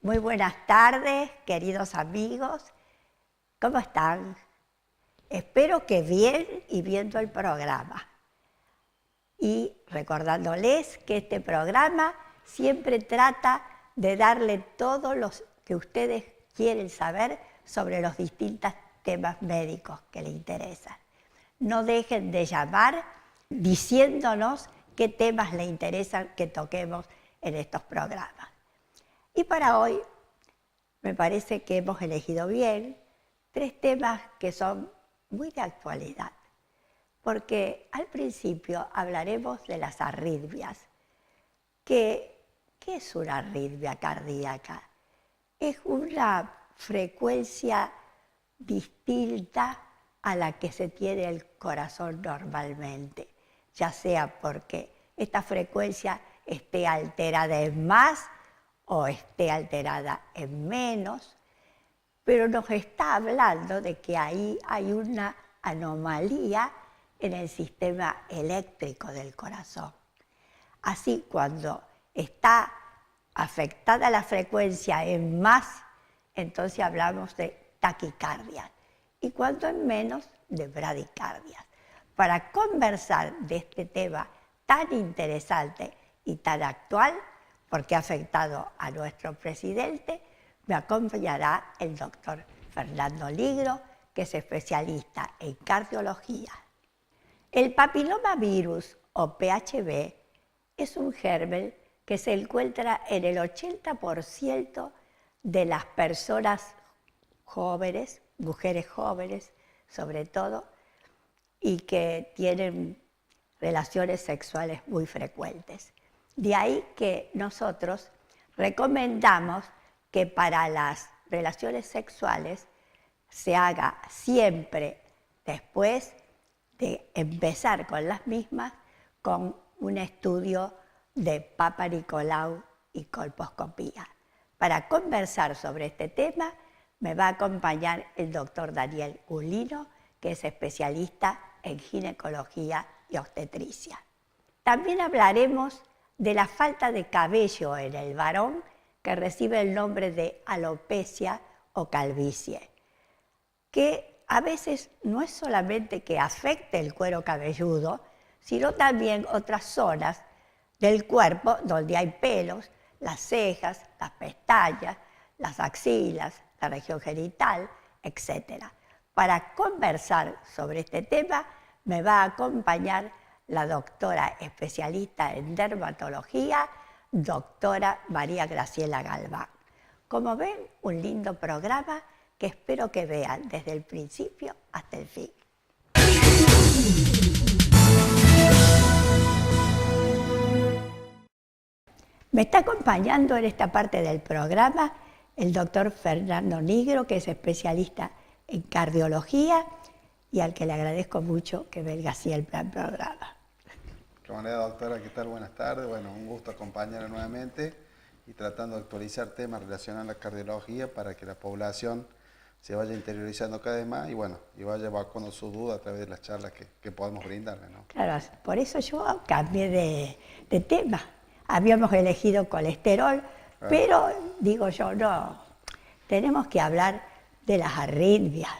Muy buenas tardes, queridos amigos. ¿Cómo están? Espero que bien y viendo el programa. Y recordándoles que este programa siempre trata de darle todo lo que ustedes quieren saber sobre los distintos temas médicos que les interesan. No dejen de llamar diciéndonos qué temas les interesan que toquemos en estos programas. Y para hoy me parece que hemos elegido bien 3 temas que son muy de actualidad, porque al principio hablaremos de las arritmias. ¿Qué es una arritmia cardíaca? Es una frecuencia distinta a la que se tiene el corazón normalmente, ya sea porque esta frecuencia esté alterada en más o esté alterada en menos, pero nos está hablando de que ahí hay una anomalía en el sistema eléctrico del corazón. Así, cuando está afectada la frecuencia en más, entonces hablamos de taquicardia, y cuando en menos, de bradicardia. Para conversar de este tema tan interesante y tan actual, porque ha afectado a nuestro presidente, me acompañará el doctor Fernando Ligro, que es especialista en cardiología. El papilomavirus o PHB es un germen que se encuentra en el 80% de las personas jóvenes, mujeres jóvenes sobre todo, y que tienen relaciones sexuales muy frecuentes. De ahí que nosotros recomendamos que para las relaciones sexuales se haga siempre después de empezar con las mismas con un estudio de Papa Nicolau y colposcopía. Para conversar sobre este tema me va a acompañar el doctor Daniel Ulino, que es especialista en ginecología y obstetricia. También hablaremos de la falta de cabello en el varón, que recibe el nombre de alopecia o calvicie, que a veces no es solamente que afecte el cuero cabelludo, sino también otras zonas del cuerpo donde hay pelos, las cejas, las pestañas, las axilas, la región genital, etc. Para conversar sobre este tema me va a acompañar la doctora especialista en dermatología, doctora María Graciela Galván. Como ven, un lindo programa que espero que vean desde el principio hasta el fin. Me está acompañando en esta parte del programa el doctor Fernando Ligro, que es especialista en cardiología y al que le agradezco mucho que venga así el programa. De manera, doctora, ¿qué tal? Buenas tardes. Bueno, un gusto acompañarla nuevamente y tratando de actualizar temas relacionados a la cardiología para que la población se vaya interiorizando cada vez más y bueno, y vaya evacuando su duda a través de las charlas que podemos brindarle, ¿no? Claro, por eso yo cambié de tema. Habíamos elegido colesterol, pero digo yo, no, tenemos que hablar de las arritmias,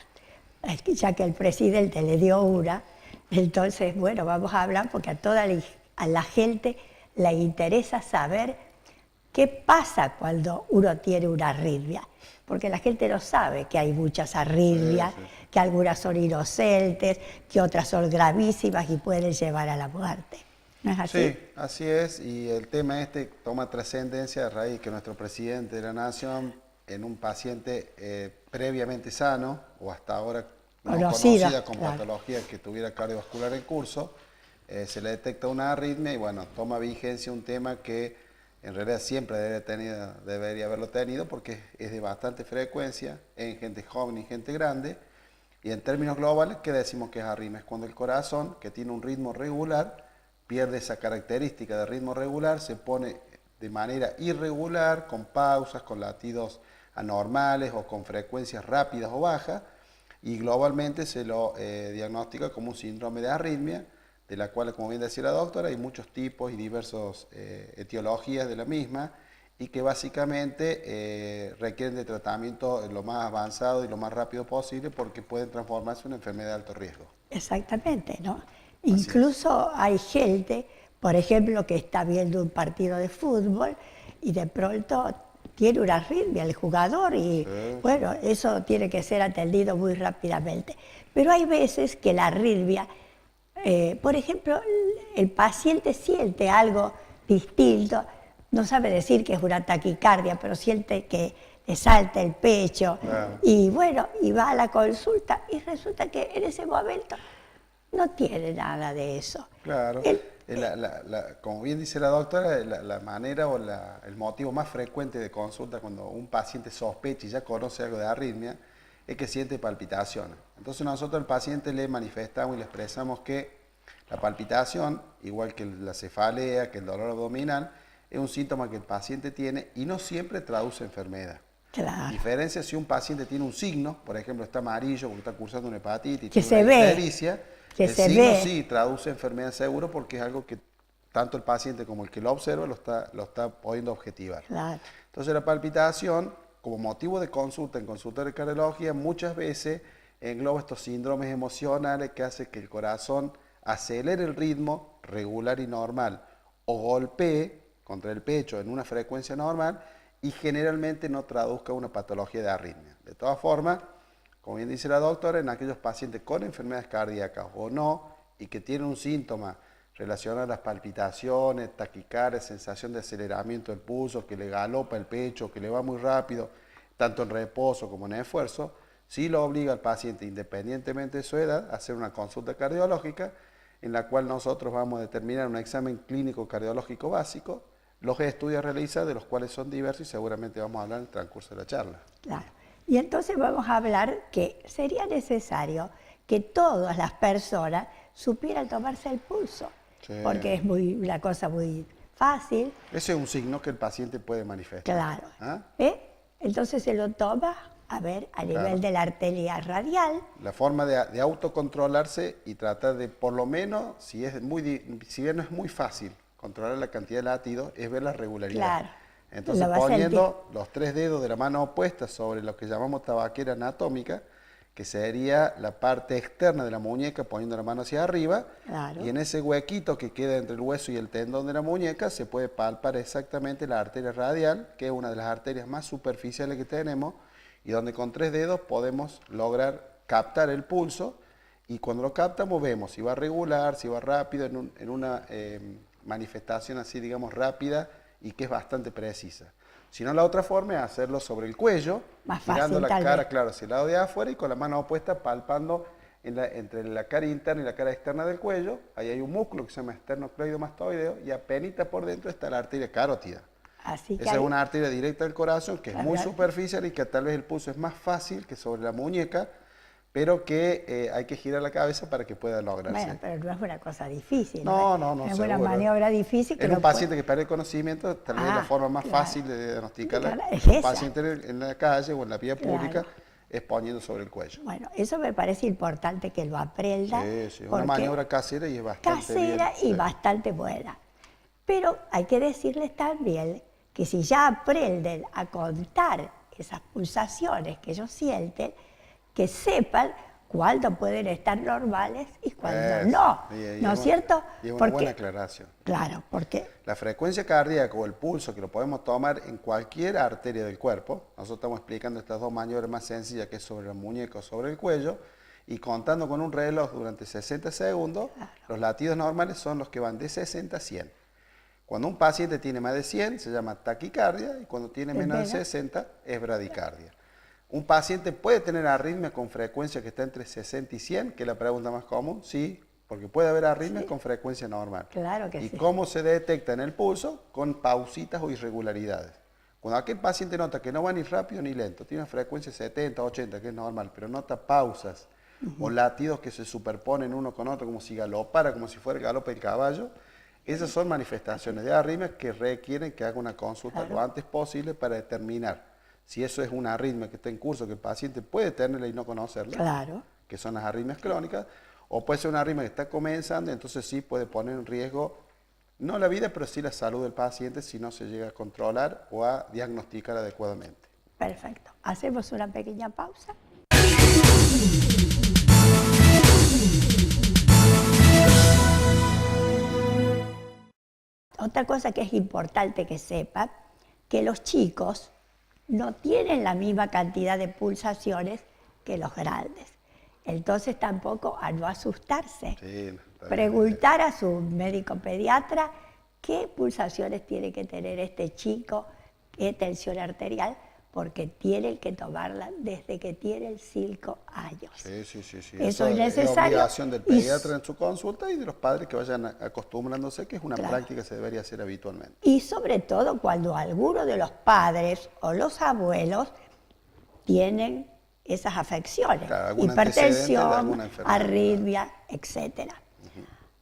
ya que el presidente le dio una. Entonces, bueno, vamos a hablar porque a la gente le interesa saber qué pasa cuando uno tiene una arritmia. Porque la gente no sabe que hay muchas arritmias, que algunas son inocentes, que otras son gravísimas y pueden llevar a la muerte. ¿No es así? Sí, así es, y el tema toma trascendencia a raíz de que nuestro presidente de la Nación, en un paciente previamente sano, o hasta ahora no conocida con patología que tuviera cardiovascular en curso, se le detecta una arritmia y bueno, toma vigencia un tema que en realidad siempre debería haberlo tenido porque es de bastante frecuencia en gente joven y gente grande. Y en términos globales, ¿qué decimos que es arritmia? Es cuando el corazón, que tiene un ritmo regular, pierde esa característica de ritmo regular, se pone de manera irregular, con pausas, con latidos anormales o con frecuencias rápidas o bajas, y globalmente se lo diagnostica como un síndrome de arritmia, de la cual, como bien decía la doctora, hay muchos tipos y diversas etiologías de la misma, y que básicamente requieren de tratamiento lo más avanzado y lo más rápido posible porque pueden transformarse en una enfermedad de alto riesgo. Exactamente, ¿no? Incluso hay gente, por ejemplo, que está viendo un partido de fútbol y de pronto tiene una arritmia el jugador y bueno, eso tiene que ser atendido muy rápidamente. Pero hay veces que la arritmia, por ejemplo, el paciente siente algo distinto, no sabe decir que es una taquicardia, pero siente que le salta el pecho y bueno, y va a la consulta y resulta que en ese momento no tiene nada de eso. Claro. Como bien dice la doctora, la manera o el motivo más frecuente de consulta cuando un paciente sospecha y ya conoce algo de arritmia es que siente palpitaciones. Entonces nosotros al paciente le manifestamos y le expresamos que la palpitación, igual que la cefalea, que el dolor abdominal, es un síntoma que el paciente tiene y no siempre traduce enfermedad. Claro. Diferencia si un paciente tiene un signo, por ejemplo está amarillo porque está cursando una hepatitis, que tiene se una ve. ictericia, Que el se signo ve. sí traduce enfermedad seguro porque es algo que tanto el paciente como el que lo observa lo está pudiendo objetivar. Claro. Entonces la palpitación, como motivo de consulta en consultorio de cardiología, muchas veces engloba estos síndromes emocionales que hacen que el corazón acelere el ritmo regular y normal o golpee contra el pecho en una frecuencia normal y generalmente no traduzca una patología de arritmia. De todas formas, como bien dice la doctora, en aquellos pacientes con enfermedades cardíacas o no, y que tienen un síntoma relacionado a las palpitaciones, taquicardia, sensación de aceleramiento del pulso, que le galopa el pecho, que le va muy rápido, tanto en reposo como en esfuerzo, sí lo obliga al paciente, independientemente de su edad, a hacer una consulta cardiológica, en la cual nosotros vamos a determinar un examen clínico cardiológico básico, los estudios realizados, de los cuales son diversos y seguramente vamos a hablar en el transcurso de la charla. Claro. Y entonces vamos a hablar que sería necesario que todas las personas supieran tomarse el pulso, porque es una cosa muy fácil. Ese es un signo que el paciente puede manifestar. Claro. ¿Ah? Entonces se lo toma, a ver, a nivel de la arteria radial. La forma de autocontrolarse y tratar de, por lo menos, si bien no es muy fácil controlar la cantidad de latidos, es ver la regularidad. Claro. Entonces poniendo los 3 dedos de la mano opuesta sobre lo que llamamos tabaquera anatómica, que sería la parte externa de la muñeca, poniendo la mano hacia arriba, y en ese huequito que queda entre el hueso y el tendón de la muñeca se puede palpar exactamente la arteria radial, que es una de las arterias más superficiales que tenemos, y donde con 3 dedos podemos lograr captar el pulso, y cuando lo captamos vemos si va regular, si va rápido, en una manifestación así, digamos, rápida, y que es bastante precisa. Si no, la otra forma es hacerlo sobre el cuello, girando la cara, claro, hacia el lado de afuera y con la mano opuesta palpando entre la cara interna y la cara externa del cuello. Ahí hay un músculo que se llama esternocleidomastoideo y apenita por dentro está la arteria carótida. Esa es una arteria directa del corazón que es muy superficial y que tal vez el pulso es más fácil que sobre la muñeca, pero que hay que girar la cabeza para que pueda lograrse. Bueno, pero no es una cosa difícil. No, es una maniobra difícil. Es un paciente que pierde el conocimiento, tal vez la forma más fácil de diagnosticar un paciente en la calle o en la vía pública es poniendo sobre el cuello. Bueno, eso me parece importante que lo aprenda. Sí, es una maniobra casera y es bastante casera y bastante buena. Pero hay que decirles también que si ya aprenden a contar esas pulsaciones que ellos sienten, que sepan cuándo pueden estar normales y cuándo no. ¿No es cierto? Y es una buena aclaración. Claro, porque la frecuencia cardíaca o el pulso, que lo podemos tomar en cualquier arteria del cuerpo, nosotros estamos explicando estas 2 maniobras más sencillas, que es sobre la muñeca o sobre el cuello, y contando con un reloj durante 60 segundos, los latidos normales son los que van de 60 a 100. Cuando un paciente tiene más de 100 se llama taquicardia y cuando tiene menos de 60 es bradicardia. ¿Un paciente puede tener arritmia con frecuencia que está entre 60 y 100? Que es la pregunta más común. Sí, porque puede haber arritmias con frecuencia normal. Claro que sí. ¿Y cómo se detecta en el pulso? Con pausitas o irregularidades. Cuando aquel paciente nota que no va ni rápido ni lento, tiene una frecuencia 70, 80, que es normal, pero nota pausas o latidos que se superponen uno con otro, como si galopara, como si fuera el galope del caballo, esas son manifestaciones de arritmia que requieren que haga una consulta lo antes posible para determinar si eso es una arritmia que está en curso, que el paciente puede tenerla y no conocerla, que son las arritmias crónicas, o puede ser una arritmia que está comenzando, entonces sí puede poner en riesgo No la vida, pero sí la salud del paciente si no se llega a controlar o a diagnosticar adecuadamente. Perfecto. Hacemos una pequeña pausa. Otra cosa que es importante que sepan, que los chicos no tienen la misma cantidad de pulsaciones que los grandes. Entonces tampoco a no asustarse. Sí, Preguntar a su médico pediatra qué pulsaciones tiene que tener este chico, qué tensión arterial, porque tienen que tomarla desde que tiene 5 años. Sí. Eso es necesario. Es obligación del pediatra en su consulta y de los padres que vayan acostumbrándose, que es una práctica que se debería hacer habitualmente. Y sobre todo cuando alguno de los padres o los abuelos tienen esas afecciones, Claro, hipertensión, arritmia, etc.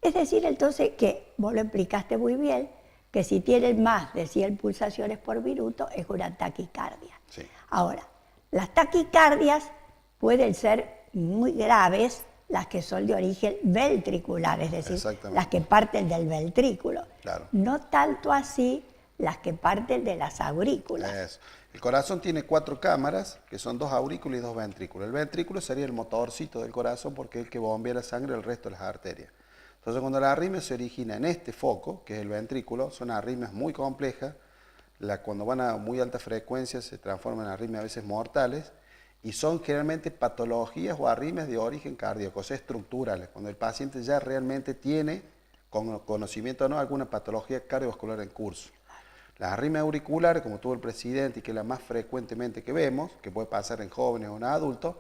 Es decir, entonces, que vos lo explicaste muy bien, que si tienen más de 100 pulsaciones por minuto es una taquicardia. Sí. Ahora, las taquicardias pueden ser muy graves, las que son de origen ventricular, es decir, las que parten del ventrículo. Claro. No tanto así las que parten de las aurículas. Eso. El corazón tiene 4 cámaras, que son 2 aurículas y 2 ventrículos. El ventrículo sería el motorcito del corazón porque es el que bombea la sangre al resto de las arterias. Entonces, cuando la arritmia se origina en este foco, que es el ventrículo, son arritmias muy complejas, cuando van a muy alta frecuencia se transforman en arritmias a veces mortales, y son generalmente patologías o arritmias de origen cardíaco, o sea, estructurales, cuando el paciente ya realmente tiene, con conocimiento o no, alguna patología cardiovascular en curso. Las arritmias auriculares, como tuvo el presidente y que es la más frecuentemente que vemos, que puede pasar en jóvenes o en adultos,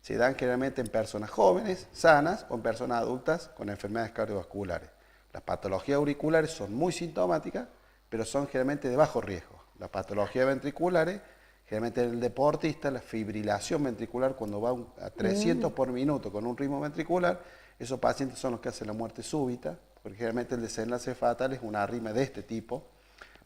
se dan generalmente en personas jóvenes, sanas, o en personas adultas con enfermedades cardiovasculares. Las patologías auriculares son muy sintomáticas, pero son generalmente de bajo riesgo. Las patologías ventriculares, generalmente en el deportista, la fibrilación ventricular, cuando va a 300 por minuto con un ritmo ventricular, esos pacientes son los que hacen la muerte súbita, porque generalmente el desenlace fatal es una arritmia de este tipo.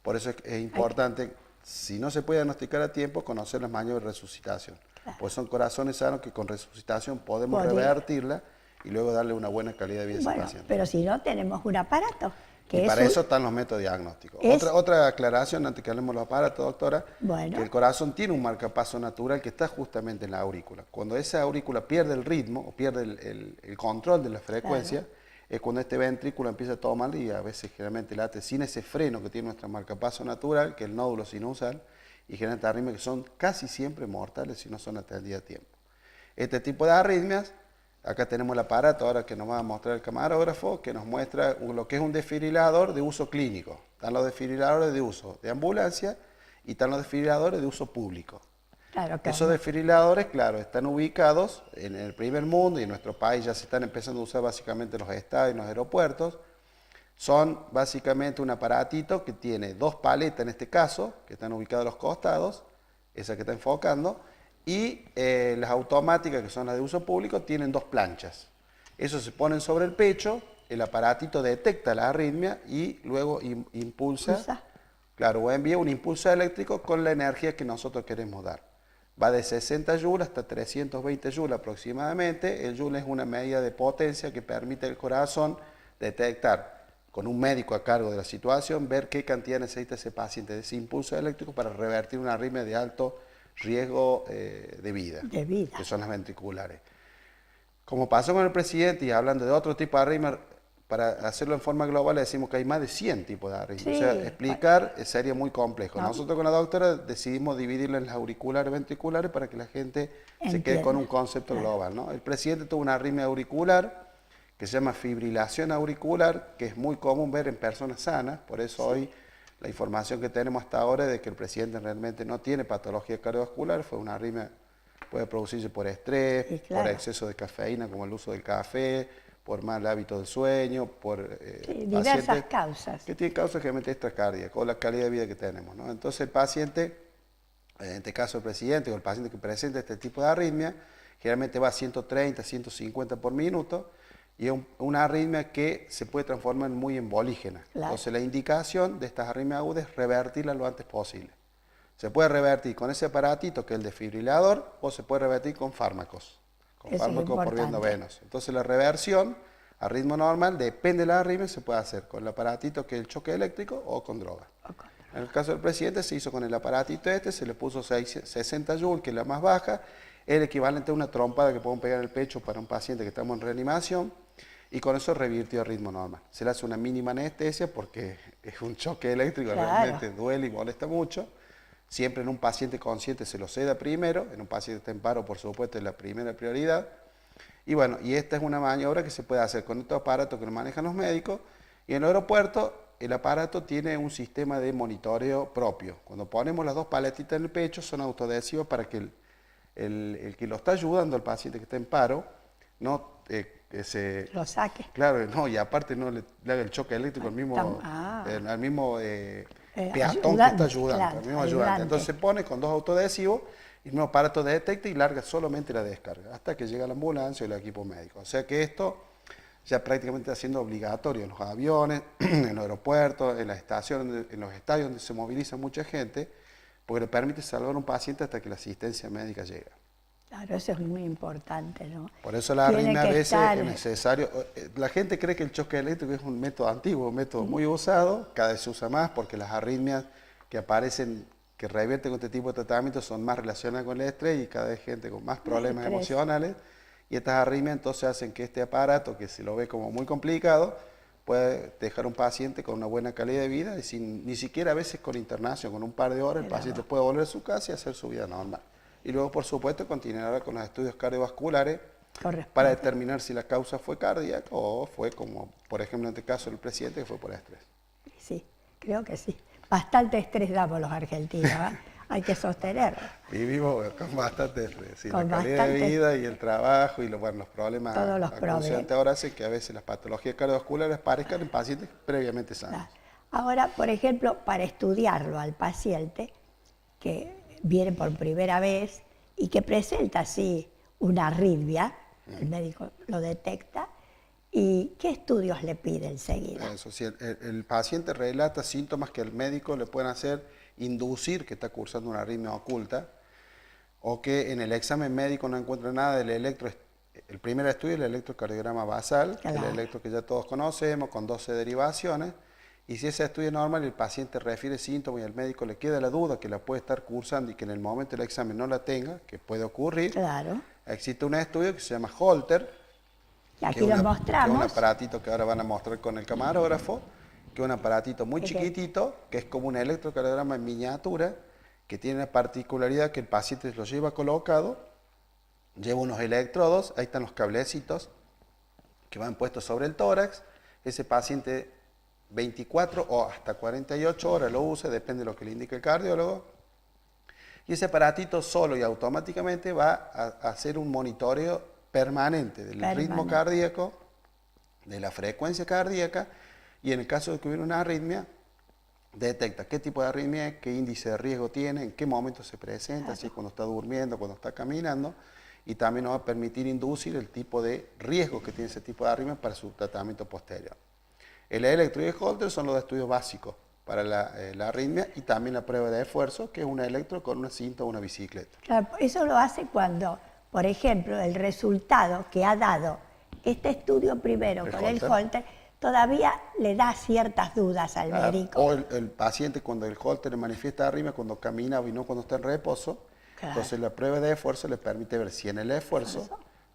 Por eso es importante, si no se puede diagnosticar a tiempo, conocer las maniobras de resucitación. Pues son corazones sanos que con resucitación podemos revertirla y luego darle una buena calidad de vida a ese paciente. Pero si no, tenemos un aparato. Y para eso están los métodos diagnósticos. Otra aclaración antes que hablemos de los aparatos, doctora, que el corazón tiene un marcapaso natural que está justamente en la aurícula. Cuando esa aurícula pierde el ritmo o pierde el control de la frecuencia, es cuando este ventrículo empieza a tomar y a veces generalmente late sin ese freno que tiene nuestro marcapaso natural, que es el nódulo sinusal, y generan arritmias que son casi siempre mortales si no son atendidas a tiempo. Este tipo de arritmias, acá tenemos el aparato ahora que nos va a mostrar el camarógrafo, que nos muestra lo que es un desfibrilador de uso clínico. Están los desfibriladores de uso de ambulancia y están los desfibriladores de uso público. Claro. Esos desfibriladores, claro, están ubicados en el primer mundo y en nuestro país ya se están empezando a usar básicamente en los estadios y en los aeropuertos. Son básicamente un aparatito que tiene 2 paletas en este caso, que están ubicadas a los costados, esa que está enfocando, y las automáticas, que son las de uso público, tienen 2 planchas. Eso se ponen sobre el pecho, el aparatito detecta la arritmia y luego impulsa, claro, o envía un impulso eléctrico con la energía que nosotros queremos dar. Va de 60 joules hasta 320 joules aproximadamente. El joule es una medida de potencia que permite al corazón detectar, con un médico a cargo de la situación, ver qué cantidad necesita ese paciente de ese impulso eléctrico para revertir una arritmia de alto riesgo de vida, que son las ventriculares. Como pasó con el presidente, y hablando de otro tipo de arritmia, para hacerlo en forma global le decimos que hay más de 100 tipos de arritmia. O sea, explicar sería muy complejo. Nosotros con la doctora decidimos dividirlo en las auriculares y ventriculares para que la gente se quede con un concepto global, ¿no? El presidente tuvo una arritmia auricular que se llama fibrilación auricular, que es muy común ver en personas sanas, por eso hoy la información que tenemos hasta ahora es de que el presidente realmente no tiene patología cardiovascular, fue una arritmia, puede producirse por estrés, por exceso de cafeína como el uso del café, por mal hábito del sueño, por diversas causas. Que tienen causas generalmente extracardíacas o la calidad de vida que tenemos, ¿no? Entonces el paciente, en este caso el presidente o el paciente que presenta este tipo de arritmia, generalmente va a 130, 150 por minuto, y es una arritmia que se puede transformar en muy embolígena. Entonces la indicación de estas arritmias agudas es revertirla lo antes posible. Se puede revertir con ese aparatito que es el desfibrilador o se puede revertir con fármacos. Con fármacos por viendo venos. Entonces la reversión a ritmo normal, depende de la arritmia, se puede hacer con el aparatito que es el choque eléctrico o con droga. En el caso del presidente se hizo con el aparatito se le puso 60 joules, que es la más baja, el equivalente a una trompada que podemos pegar en el pecho para un paciente que estamos en reanimación, y con eso revirtió a ritmo normal. Se le hace una mínima anestesia porque es un choque eléctrico, realmente duele y molesta mucho. Siempre en un paciente consciente se lo seda primero, en un paciente que está en paro, por supuesto, es la primera prioridad. Y bueno, y esta es una maniobra que se puede hacer con estos aparatos que lo manejan los médicos, y en el aeropuerto el aparato tiene un sistema de monitoreo propio. Cuando ponemos las dos paletitas en el pecho son autoadhesivos para que el que lo está ayudando al paciente que está en paro no lo saque. Claro, no, y aparte no le haga el choque eléctrico al mismo peatón que está ayudando, claro, al mismo ayudante. Entonces se pone con dos autoadhesivos y el mismo aparato detecta y larga solamente la descarga hasta que llega la ambulancia o el equipo médico. O sea que esto ya prácticamente está siendo obligatorio en los aviones, en los aeropuertos, en las estaciones, en los estadios donde se moviliza mucha gente, porque le permite salvar a un paciente hasta que la asistencia médica llega. Claro, eso es muy importante, ¿no? Por eso la arritmia a veces es necesario. La gente cree que el choque eléctrico es un método antiguo, un método muy usado, cada vez se usa más porque las arritmias que aparecen, que revierten con este tipo de tratamientos son más relacionadas con el estrés y cada vez gente con más problemas emocionales. Y estas arritmias entonces hacen que este aparato, que se lo ve como muy complicado, puede dejar un paciente con una buena calidad de vida y ni siquiera a veces con internación, con un par de horas el paciente puede volver a su casa y hacer su vida normal. Y luego, por supuesto, continuará con los estudios cardiovasculares para determinar si la causa fue cardíaca o fue como, por ejemplo, en este caso del presidente, que fue por estrés. Sí, creo que sí. Bastante estrés damos los argentinos, ¿eh? Hay que sostenerlo. Vivimos con bastante estrés. Sí, la calidad de vida y el trabajo y los problemas acuciantes ahora hacen que a veces las patologías cardiovasculares parezcan en pacientes previamente sanos. Ahora, por ejemplo, para estudiarlo al paciente que viene por primera vez y que presenta así una arritmia, el médico lo detecta, ¿y qué estudios le pide enseguida? Eso sí, el paciente relata síntomas que el médico le pueden hacer inducir que está cursando una arritmia oculta, o que en el examen médico no encuentra nada del el primer estudio es el electrocardiograma basal, el electro que ya todos conocemos, con 12 derivaciones. Y si ese estudio es normal y el paciente refiere síntomas y al médico le queda la duda que la puede estar cursando y que en el momento del examen no la tenga, que puede ocurrir, existe un estudio que se llama Holter, y aquí lo mostramos. Que es un aparatito que ahora van a mostrar con el camarógrafo, que es un aparatito muy chiquitito, que es como un electrocardiograma en miniatura, que tiene la particularidad que el paciente lo lleva colocado, lleva unos electrodos, ahí están los cablecitos que van puestos sobre el tórax, ese paciente 24 o hasta 48 horas lo usa, depende de lo que le indique el cardiólogo, y ese aparatito solo y automáticamente va a hacer un monitoreo permanente del ritmo cardíaco, de la frecuencia cardíaca, y en el caso de que hubiera una arritmia, detecta qué tipo de arritmia es, qué índice de riesgo tiene, en qué momento se presenta, así cuando está durmiendo, cuando está caminando, y también nos va a permitir inducir el tipo de riesgo que tiene ese tipo de arritmia para su tratamiento posterior. El electro y el Holter son los estudios básicos para la arritmia y también la prueba de esfuerzo, que es un electro con una cinta o una bicicleta. Claro, eso lo hace cuando, por ejemplo, el resultado que ha dado este estudio primero con el Holter todavía le da ciertas dudas al médico. O el paciente cuando el Holter le manifiesta arritmia cuando camina y no cuando está en reposo, entonces la prueba de esfuerzo le permite ver si en el esfuerzo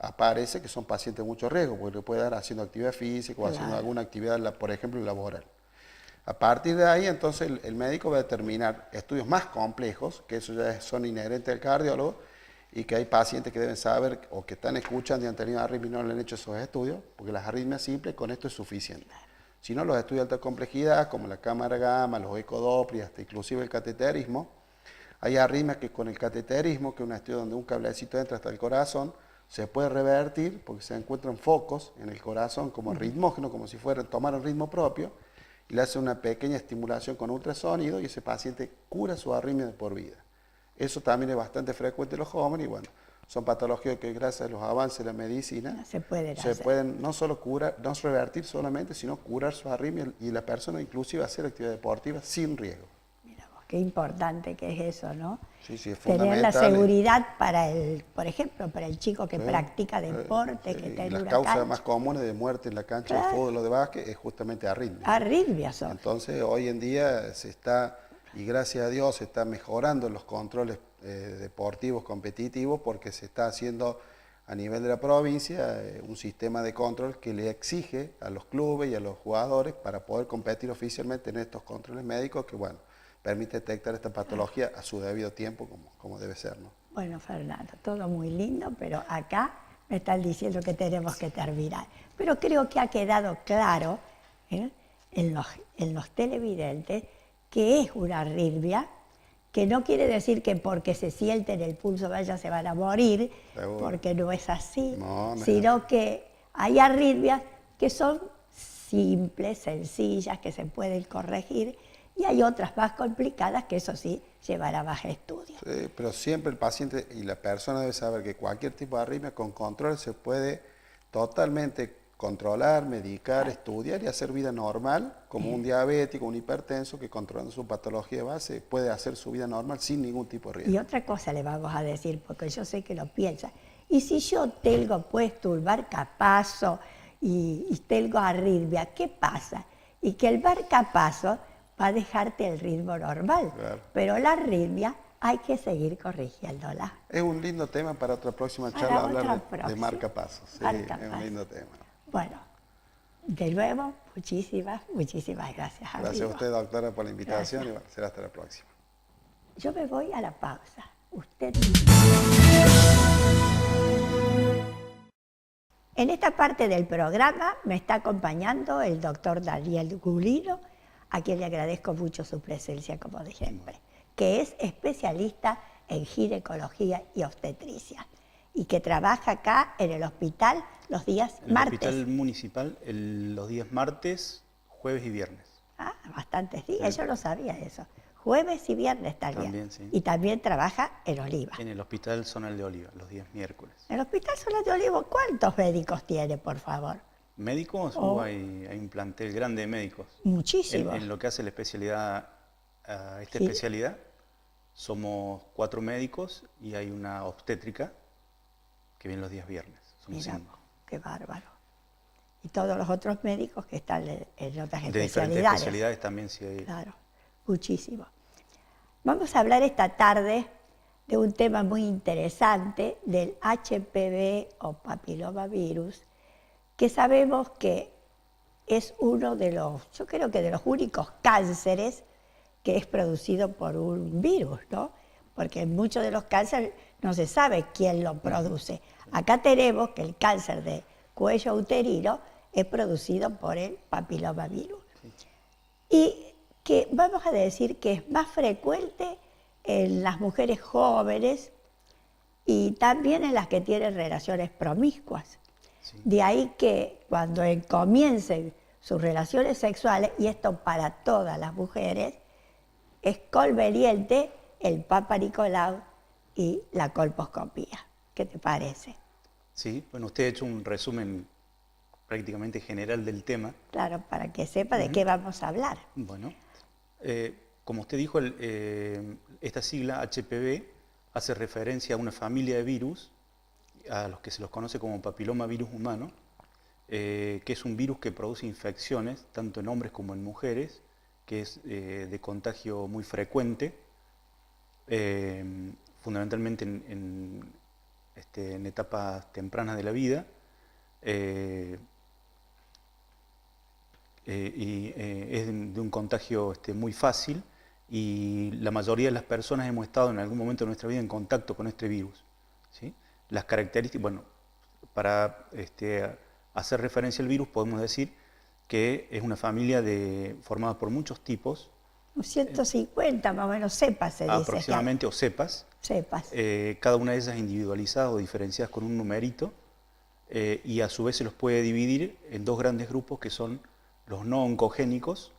aparece que son pacientes de mucho riesgo, porque le puede dar haciendo actividad física o haciendo alguna actividad, por ejemplo, laboral. A partir de ahí, entonces, el médico va a determinar estudios más complejos, que eso ya son inherentes al cardiólogo, y que hay pacientes que deben saber o que están escuchando y han tenido arritmia y no le han hecho esos estudios, porque las arritmias simples con esto es suficiente. Si no, los estudios de alta complejidad, como la cámara gamma, los ecodoppler, hasta inclusive el cateterismo, hay arritmias que con el cateterismo, que es un estudio donde un cablecito entra hasta el corazón, se puede revertir porque se encuentran focos en el corazón como ritmógeno, como si fueran tomar un ritmo propio, y le hace una pequeña estimulación con ultrasonido y ese paciente cura su arritmia de por vida. Eso también es bastante frecuente en los jóvenes y bueno, son patologías que gracias a los avances de la medicina se pueden no solo curar, no revertir solamente, sino curar sus arritmias y la persona inclusive hacer actividad deportiva sin riesgo. Mira vos, qué importante que es eso, ¿no? Sí, sí, es tener fundamental. la seguridad para por ejemplo, para el chico que practica deporte, que está en una las causas cancha. más comunes de muerte en la cancha de fútbol o de básquet es justamente arritmia. Arritmias son. Entonces, hoy en día se está, y gracias a Dios, se está mejorando los controles deportivos competitivos porque se está haciendo a nivel de la provincia un sistema de control que le exige a los clubes y a los jugadores para poder competir oficialmente en estos controles médicos que, bueno, permite detectar esta patología a su debido tiempo como debe ser, ¿no? Bueno, Fernando, todo muy lindo, pero acá me están diciendo que tenemos que terminar. Pero creo que ha quedado claro en los televidentes que es una arritmia, que no quiere decir que porque se sienten el pulso se van a morir, porque no es así, sino que hay arritmias que son simples, sencillas, que se pueden corregir, y hay otras más complicadas que eso sí llevará más estudios. Sí, pero siempre el paciente y la persona debe saber que cualquier tipo de arritmia con control se puede totalmente controlar, medicar, estudiar y hacer vida normal, como un diabético, un hipertenso que controlando su patología de base puede hacer su vida normal sin ningún tipo de riesgo. Y otra cosa le vamos a decir, porque yo sé que lo piensa, y si yo tengo puesto el marcapaso y tengo arritmia, ¿qué pasa? Y que el marcapaso va a dejarte el ritmo normal, pero la arritmia hay que seguir corrigiéndola. Es un lindo tema para otra próxima charla, hablar de marcapasos. Sí, es un lindo tema. Bueno, de nuevo, muchísimas gracias. Gracias a usted, doctora, por la invitación y bueno, será hasta la próxima. Yo me voy a la pausa. Usted... En esta parte del programa me está acompañando el doctor Daniel Gulino, a quien le agradezco mucho su presencia, como de siempre, que es especialista en ginecología y obstetricia y que trabaja acá en el hospital los días martes. En el hospital municipal los días martes, jueves y viernes. Ah, bastantes días, yo no sabía eso. Jueves y viernes también. Sí. Y también trabaja en Oliva. En el hospital zonal de Oliva, los días miércoles. En el hospital zonal de Oliva, ¿cuántos médicos tiene, por favor? ¿Médicos? Hay un plantel grande de médicos. Muchísimos. En lo que hace la especialidad, especialidad, somos 4 médicos y hay una obstétrica que viene los días viernes. Somos 5. Qué bárbaro. Y todos los otros médicos que están en otras especialidades. De diferentes especialidades también sí hay. Claro, muchísimo. Vamos a hablar esta tarde de un tema muy interesante del HPV o papilomavirus, que sabemos que es uno de los, yo creo que de los únicos cánceres que es producido por un virus, ¿no? Porque en muchos de los cánceres no se sabe quién lo produce. Acá tenemos que el cáncer de cuello uterino es producido por el papilomavirus. Y que vamos a decir que es más frecuente en las mujeres jóvenes y también en las que tienen relaciones promiscuas. Sí. De ahí que cuando comiencen sus relaciones sexuales, y esto para todas las mujeres, es conveniente el Papa Nicolau y la colposcopía. ¿Qué te parece? Sí, bueno, usted ha hecho un resumen prácticamente general del tema. Claro, para que sepa de qué vamos a hablar. Bueno, como usted dijo, esta sigla HPV hace referencia a una familia de virus, a los que se los conoce como papilomavirus humano, que es un virus que produce infecciones, tanto en hombres como en mujeres, que es de contagio muy frecuente, fundamentalmente en etapas tempranas de la vida, y es de un contagio muy fácil, y la mayoría de las personas hemos estado en algún momento de nuestra vida en contacto con este virus, ¿sí? Las características, bueno, para hacer referencia al virus podemos decir que es una familia formada por muchos tipos. 150 más o menos cepas se dice. Aproximadamente, o cepas. Cepas. Cada una de ellas individualizadas o diferenciadas con un numerito, y a su vez se los puede dividir en 2 grandes grupos que son los no oncogénicos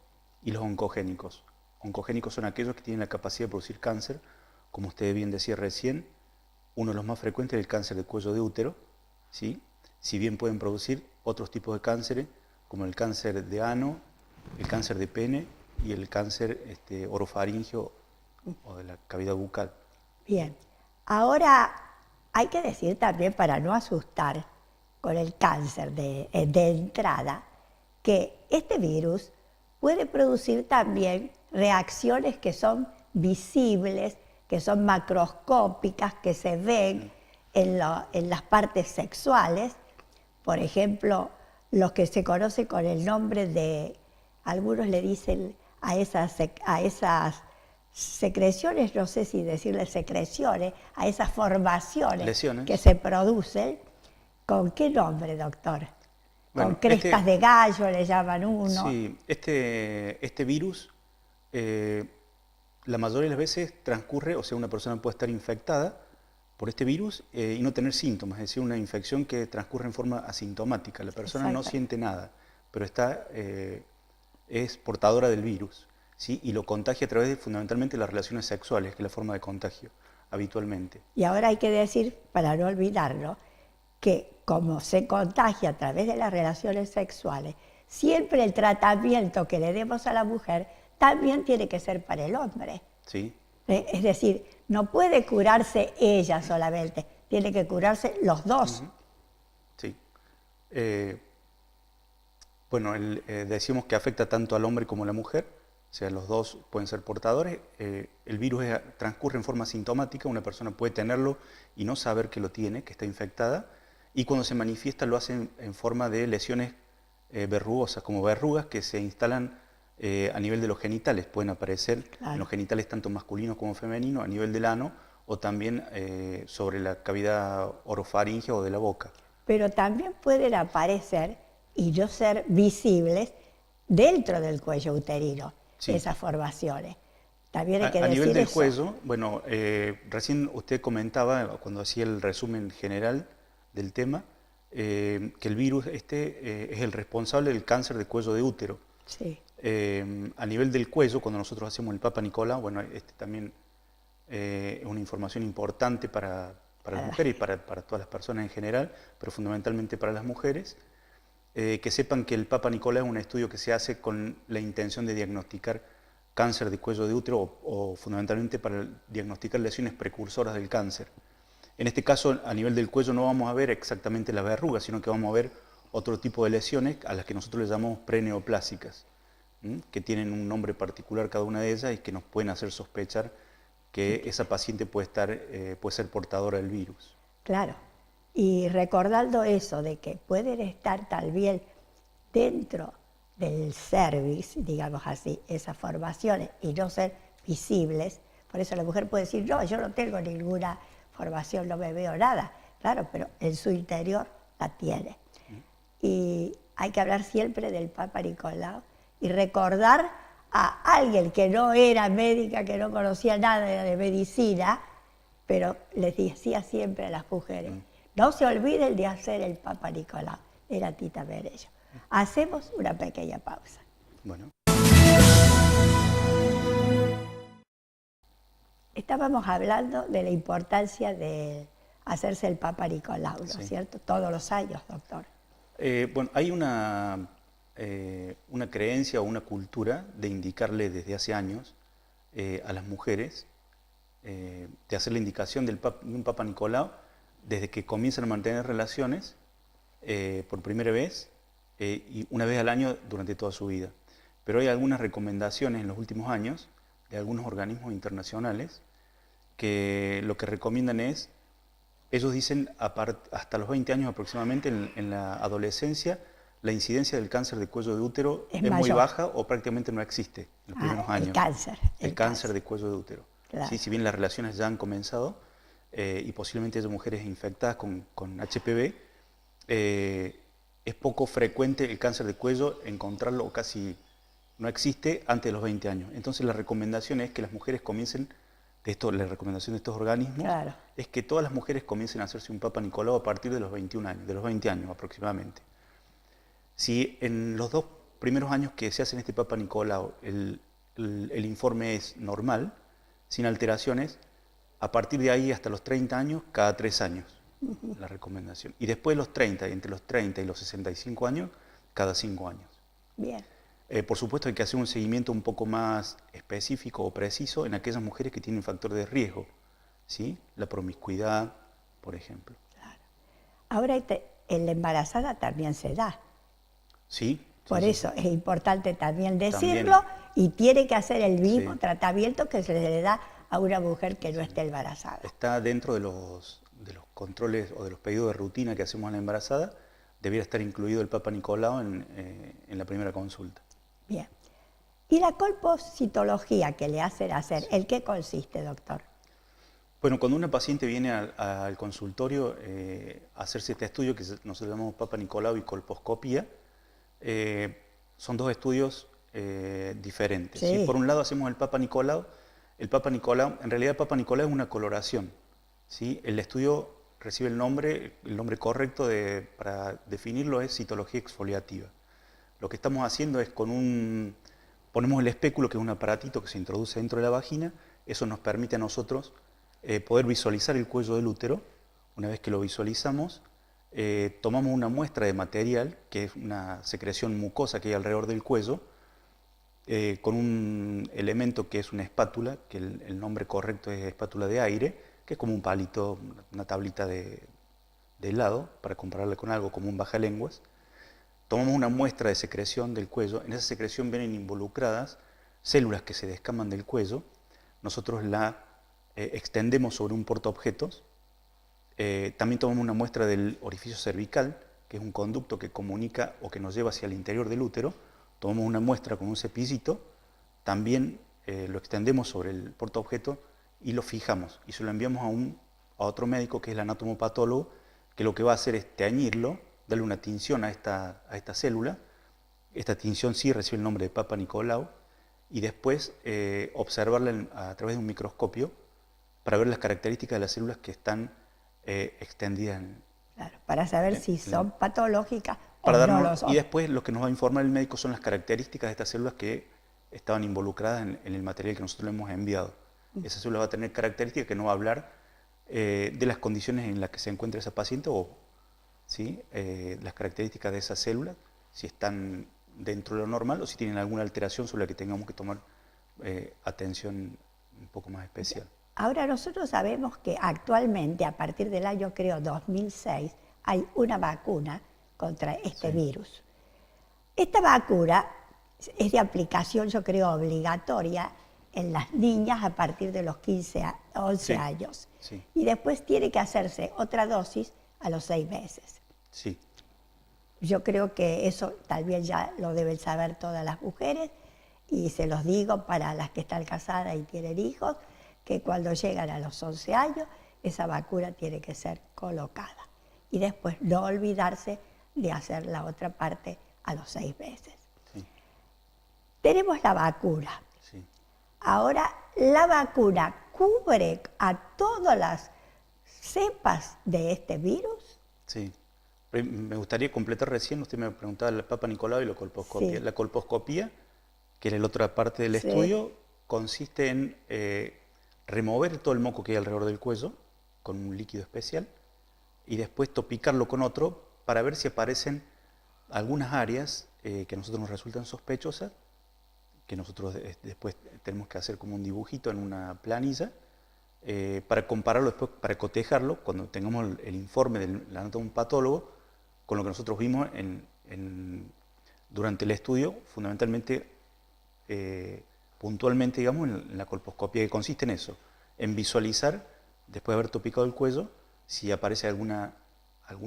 y los oncogénicos. Oncogénicos son aquellos que tienen la capacidad de producir cáncer, como usted bien decía recién. Uno de los más frecuentes es el cáncer de cuello de útero, ¿sí? Si bien pueden producir otros tipos de cánceres, como el cáncer de ano, el cáncer de pene y el cáncer orofaringeo o de la cavidad bucal. Bien. Ahora, hay que decir también, para no asustar con el cáncer de entrada, que este virus puede producir también reacciones que son visibles, que son macroscópicas, que se ven en las partes sexuales. Por ejemplo, los que se conocen con el nombre de, algunos le dicen a esas secreciones, no sé si decirle secreciones, a esas formaciones lesiones que se producen. ¿Con qué nombre, doctor? Bueno, con crestas de gallo le llaman uno. Sí, este virus, la mayoría de las veces transcurre, o sea, una persona puede estar infectada por este virus y no tener síntomas, es decir, una infección que transcurre en forma asintomática. La persona no siente nada, pero es portadora del virus, ¿sí? Y lo contagia a través de fundamentalmente las relaciones sexuales, que es la forma de contagio habitualmente. Y ahora hay que decir, para no olvidarlo, que como se contagia a través de las relaciones sexuales, siempre el tratamiento que le demos a la mujer también tiene que ser para el hombre. Sí. Es decir, no puede curarse ella solamente, tiene que curarse los dos. Sí. Bueno, decimos que afecta tanto al hombre como a la mujer, o sea, los dos pueden ser portadores. El virus transcurre en forma sintomática, una persona puede tenerlo y no saber que lo tiene, que está infectada, y cuando se manifiesta lo hace en forma de lesiones verrugosas, como verrugas que se instalan a nivel de los genitales, pueden aparecer en los genitales tanto masculinos como femeninos, a nivel del ano, o también sobre la cavidad orofaringea o de la boca. Pero también pueden aparecer y no ser visibles dentro del cuello uterino, esas formaciones. También hay que decir a nivel del eso. cuello, bueno, recién usted comentaba, cuando hacía el resumen general del tema, que el virus es el responsable del cáncer de cuello de útero. Sí. A nivel del cuello, cuando nosotros hacemos el Papa Nicolau, bueno, también es una información importante para las mujeres y para todas las personas en general, pero fundamentalmente para las mujeres, que sepan que el Papa Nicolau es un estudio que se hace con la intención de diagnosticar cáncer de cuello de útero o fundamentalmente para diagnosticar lesiones precursoras del cáncer. En este caso, a nivel del cuello no vamos a ver exactamente las verrugas, sino que vamos a ver otro tipo de lesiones a las que nosotros le llamamos preneoplásicas, que tienen un nombre particular cada una de ellas y que nos pueden hacer sospechar que esa paciente puede ser portadora del virus. Claro, y recordando eso de que pueden estar también dentro del cervix, digamos así, esas formaciones y no ser visibles, por eso la mujer puede decir, no, yo no tengo ninguna formación, no me veo nada, claro, pero en su interior la tiene. Y hay que hablar siempre del Papa Nicolau y recordar a alguien que no era médica, que no conocía nada de medicina, pero les decía siempre a las mujeres, no se olviden de hacer el Papa Nicolau, era Tita Merello. Hacemos una pequeña pausa. Bueno. Estábamos hablando de la importancia de hacerse el Papa Nicolau, ¿no es cierto? Todos los años, doctor. Bueno, hay una creencia o una cultura de indicarle desde hace años a las mujeres, de hacer la indicación de un Papa Nicolau desde que comienzan a mantener relaciones por primera vez y una vez al año durante toda su vida. Pero hay algunas recomendaciones en los últimos años de algunos organismos internacionales que lo que recomiendan es, ellos dicen hasta los 20 años aproximadamente en la adolescencia, la incidencia del cáncer de cuello de útero es muy baja o prácticamente no existe en los primeros años. El cáncer de cuello de útero. Claro. ¿Sí? Si bien las relaciones ya han comenzado y posiblemente haya mujeres infectadas con HPV, es poco frecuente el cáncer de cuello, encontrarlo o casi no existe antes de los 20 años. Entonces la recomendación es que las mujeres comiencen, la recomendación de estos organismos, es que todas las mujeres comiencen a hacerse un Papa Nicolau a partir de los 21 años, de los 20 años aproximadamente. Si en los 2 primeros años que se hacen este Papa Nicolau el informe es normal, sin alteraciones, a partir de ahí hasta los 30 años, cada 3 años, la recomendación. Y después de los 30, entre los 30 y los 65 años, cada 5 años. Bien. Por supuesto hay que hacer un seguimiento un poco más específico o preciso en aquellas mujeres que tienen factor de riesgo, ¿sí? La promiscuidad, por ejemplo. Claro. Ahora en la embarazada también se da. Sí. Por eso es importante también decirlo y tiene que hacer el mismo tratamiento que se le da a una mujer que no esté embarazada. Está dentro de los controles o de los pedidos de rutina que hacemos a la embarazada, debiera estar incluido el Papa Nicolau en la primera consulta. Bien. ¿Y la colpocitología que le hacen hacer, en qué consiste, doctor? Bueno, cuando una paciente viene al consultorio a hacerse este estudio, que nosotros llamamos Papa Nicolau y colposcopía, son dos estudios diferentes. Sí. ¿Sí? Por un lado hacemos el Papa Nicolau. El Papa Nicolau, en realidad el Papa Nicolau es una coloración. ¿Sí? El estudio recibe el nombre correcto para definirlo es citología exfoliativa. Lo que estamos haciendo es ponemos el espéculo, que es un aparatito que se introduce dentro de la vagina. Eso nos permite a nosotros poder visualizar el cuello del útero. Una vez que lo visualizamos, tomamos una muestra de material, que es una secreción mucosa que hay alrededor del cuello, con un elemento que es una espátula, que el nombre correcto es espátula de aire, que es como un palito, una tablita de helado, para compararla con algo como un bajalenguas. Tomamos una muestra de secreción del cuello. En esa secreción vienen involucradas células que se descaman del cuello. Nosotros la extendemos sobre un portaobjetos. También tomamos una muestra del orificio cervical, que es un conducto que comunica o que nos lleva hacia el interior del útero. Tomamos una muestra con un cepillito, también lo extendemos sobre el portaobjeto y lo fijamos. Y se lo enviamos a otro médico, que es el anatomopatólogo, que lo que va a hacer es teñirlo, darle una tinción a esta célula. Esta tinción sí recibe el nombre de Papa Nicolau, y después observarla a través de un microscopio para ver las características de las células que están extendidas. Claro, para saber si son patológicas o no lo son. Y después lo que nos va a informar el médico son las características de estas células que estaban involucradas en el material que nosotros le hemos enviado. Esa célula va a tener características que nos va a hablar de las condiciones en las que se encuentra esa paciente o ¿sí? Las características de esas células, si están dentro de lo normal o si tienen alguna alteración sobre la que tengamos que tomar atención un poco más especial. Ahora nosotros sabemos que actualmente, a partir del año, creo, 2006, hay una vacuna contra este virus. Esta vacuna es de aplicación, yo creo, obligatoria en las niñas a partir de los 11 años. Sí. Y después tiene que hacerse otra dosis a los 6 meses. Sí. Yo creo que eso también ya lo deben saber todas las mujeres, y se los digo para las que están casadas y tienen hijos, que cuando llegan a los 11 años, esa vacuna tiene que ser colocada. Y después no olvidarse de hacer la otra parte a los 6 meses. Sí. Tenemos la vacuna. Sí. Ahora, la vacuna cubre a todas las cepas de este virus. Sí. Me gustaría completar recién, usted me preguntaba el Papa Nicolau y la colposcopía. Sí. La colposcopía, que era la otra parte del estudio, consiste en remover todo el moco que hay alrededor del cuello con un líquido especial y después topicarlo con otro para ver si aparecen algunas áreas que a nosotros nos resultan sospechosas, que nosotros después tenemos que hacer como un dibujito en una planilla para compararlo después, para cotejarlo cuando tengamos el informe del anatomopatólogo con lo que nosotros vimos durante el estudio, fundamentalmente puntualmente, digamos, en la colposcopía, que consiste en eso, en visualizar, después de haber topicado el cuello, si aparece alguna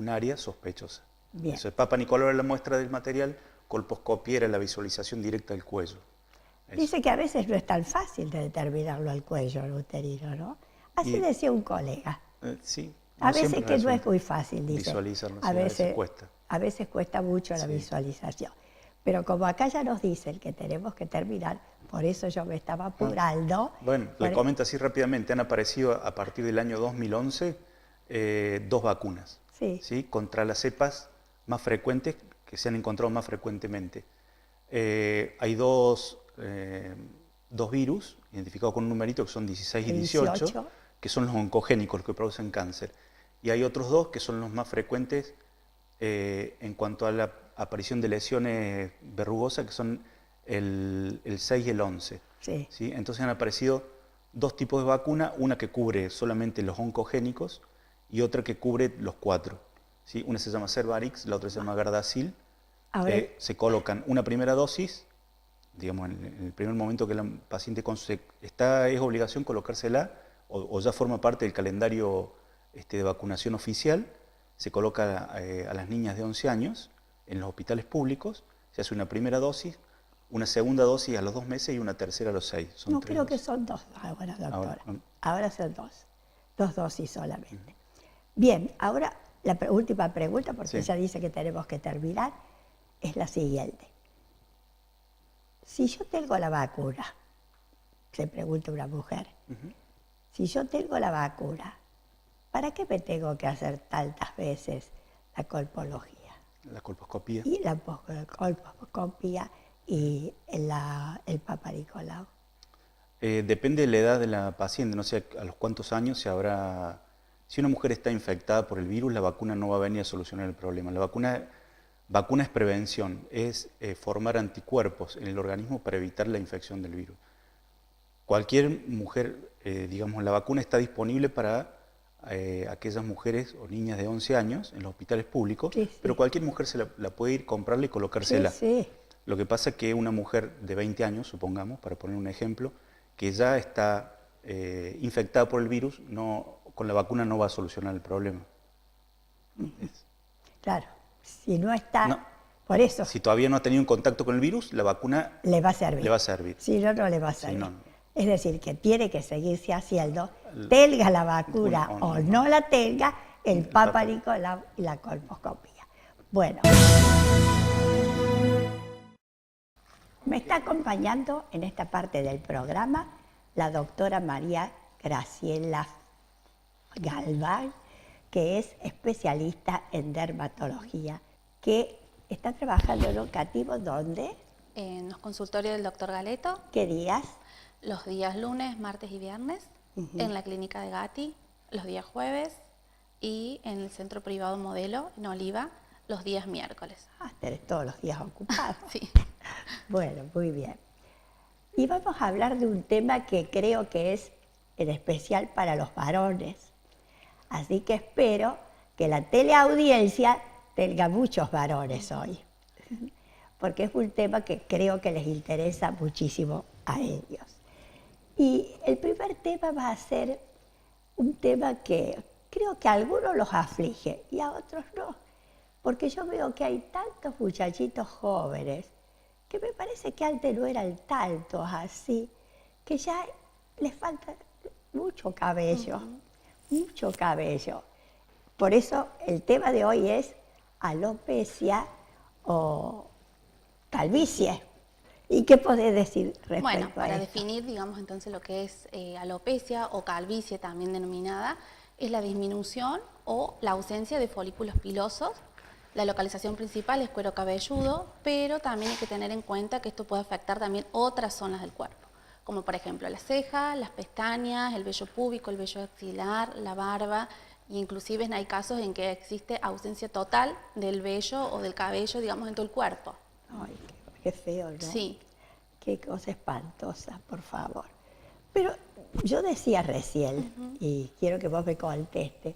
área sospechosa. Bien. Eso es Papa Nicolau era la muestra del material, colposcopía era la visualización directa del cuello. Eso. Dice que a veces no es tan fácil de determinarlo al cuello, al uterino, ¿no? Así decía un colega. Sí. A veces que no es muy fácil, dice. Visualizarlo, a veces cuesta. A veces cuesta mucho la visualización. Pero como acá ya nos dicen que tenemos que terminar, por eso yo me estaba apurando. Bueno, le comento así rápidamente, han aparecido a partir del año 2011 2 vacunas, ¿sí? Contra las cepas más frecuentes que se han encontrado más frecuentemente. Hay dos virus identificados con un numerito que son 16 y 18, que son los oncogénicos, los que producen cáncer. Y hay otros 2 que son los más frecuentes en cuanto a la aparición de lesiones verrugosas, que son el 6 y el 11. Sí. ¿Sí? Entonces han aparecido dos tipos de vacuna, una que cubre solamente los oncogénicos y otra que cubre los 4. ¿Sí? Una se llama Cervarix, la otra se llama Gardasil. Se colocan una primera dosis, digamos, en el primer momento que el paciente es obligación colocársela o ya forma parte del calendario de vacunación oficial. Se coloca a las niñas de 11 años en los hospitales públicos, se hace una primera dosis, una segunda dosis a los 2 meses y una tercera a los 6. No, creo que son 2 ahora, doctora. Ahora son 2 dosis solamente. Bien, ahora la última pregunta, porque ya dice que tenemos que terminar, es la siguiente. Si yo tengo la vacuna, se pregunta una mujer, si yo tengo la vacuna, ¿para qué me tengo que hacer tantas veces la colpología? La colposcopía. Y la colposcopía y el Papa Nicolau. Depende de la edad de la paciente, no sé a los cuántos años se habrá... Si una mujer está infectada por el virus, la vacuna no va a venir a solucionar el problema. La vacuna es prevención, es formar anticuerpos en el organismo para evitar la infección del virus. Cualquier mujer, digamos, la vacuna está disponible para aquellas mujeres o niñas de 11 años en los hospitales públicos, pero cualquier mujer se la puede ir, comprarla y colocársela. Lo que pasa es que una mujer de 20 años, supongamos, para poner un ejemplo, que ya está infectada por el virus, con la vacuna no va a solucionar el problema. Claro, si no está... Por eso. Si todavía no ha tenido un contacto con el virus, la vacuna le va a servir. Si no, no le va a servir. Sí, no. Es decir, que tiene que seguirse haciendo, tenga la vacuna o no la tenga, el Papa Nicolau y la colposcopía. Bueno. Me está acompañando en esta parte del programa la doctora María Graciela Galván, que es especialista en dermatología, que está trabajando en Ocativo, ¿dónde? En los consultorios del doctor Galeto. ¿Qué días? Los días lunes, martes y viernes. En la clínica de Gatti, los días jueves. Y en el centro privado Modelo, en Oliva, los días miércoles. Tenés todos los días ocupados. Sí. Bueno, muy bien. Y vamos a hablar de un tema que creo que es en especial para los varones. Así que espero que la teleaudiencia tenga muchos varones hoy, porque es un tema que creo que les interesa muchísimo a ellos. Y el primer tema va a ser un tema que creo que a algunos los aflige y a otros no, porque yo veo que hay tantos muchachitos jóvenes que me parece que antes no eran tantos así, que ya les falta mucho cabello, mucho cabello. Por eso el tema de hoy es alopecia o calvicie. ¿Y qué podés decir respecto a esto? Bueno, para definir, digamos, entonces lo que es alopecia o calvicie, también denominada, es la disminución o la ausencia de folículos pilosos. La localización principal es cuero cabelludo, pero también hay que tener en cuenta que esto puede afectar también otras zonas del cuerpo, como por ejemplo las cejas, las pestañas, el vello púbico, el vello axilar, la barba, e inclusive hay casos en que existe ausencia total del vello o del cabello, digamos, en todo el cuerpo. Ay, qué feo, ¿no? Sí. Qué cosa espantosa, por favor. Pero yo decía recién, y quiero que vos me contestes,